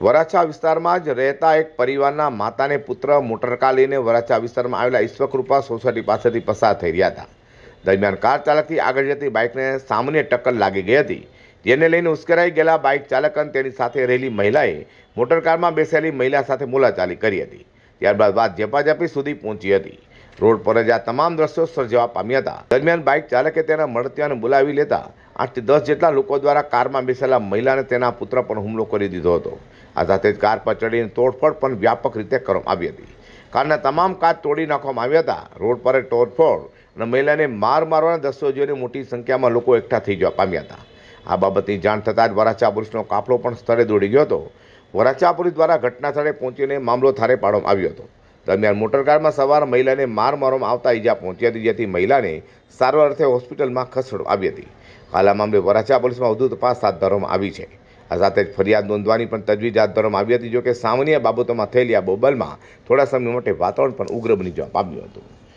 વરાછા વિસ્તારમાં જ રહેતા એક પરિવારના માતાને પુત્ર મોટરકાર લઈને વરાછા વિસ્તારમાં આવેલા ઈશ્વકૃપા સોસાયટી પાસેથી પસાર થઈ રહ્યા હતા. દરમિયાન કાર ચાલકથી આગળ જતી બાઇકને સામાન્ય ટક્કર લાગી ગઈ હતી, જેને લઈને ઉશ્કેરાઈ ગયેલા બાઇક ચાલક અને તેની સાથે રહેલી મહિલાએ મોટરકારમાં બેસેલી મહિલા સાથે બોલાચાલી કરી હતી. ત્યારબાદ વાત ઝપાઝપી સુધી પહોંચી હતી. રોડ પર જ આ તમામ દ્રશ્યો સર્જવા પામ્યા હતા. દરમિયાન બાઇક ચાલકે તેના મળતિયાને બોલાવી લેતા 8 થી 10 જેટલા લોકો દ્વારા કારમાં બેસેલા મહિલાને તેના પુત્ર પર હુમલો કરી દીધો હતો. આ સાથે જ કાર પર ચડીને તોડફોડ પણ વ્યાપક રીતે કરવામાં આવી હતી. કારના તમામ કાચ તોડી નાખવામાં આવ્યા હતા. રોડ પર તોડફોડ અને મહિલાને મારવાના દ્રશ્યો જોઈને મોટી સંખ્યામાં લોકો એકઠા થઈ જવા પામ્યા હતા. આ બાબતની જાણ થતાં જ વરાછા પોલીસનો કાફલો પણ સ્થળે દોડી ગયો હતો. વરાછા પોલીસ દ્વારા ઘટના સ્થળે પહોંચીને મામલો થાળે પાડવામાં આવ્યો હતો. દરમિયાન મોટરકારમાં સવાર મહિલાને મારવામાં આવતા ઈજા પહોંચી હતી, જેથી મહિલાને સારવાર અર્થે હોસ્પિટલમાં ખસેડવામાં આવી હતી. હાલ આ મામલે વરાછા પોલીસમાં વધુ તપાસ હાથ ધરવામાં આવી છે. આ સાથે જ ફરિયાદ નોંધવાની પણ તજવીજ હાથ ધરવામાં આવી હતી. જોકે સામાન્ય બાબતોમાં થયેલી આ બોબલમાં થોડા સમય માટે વાતાવરણ પણ ઉગ્ર બની જવા પામ્યું હતું.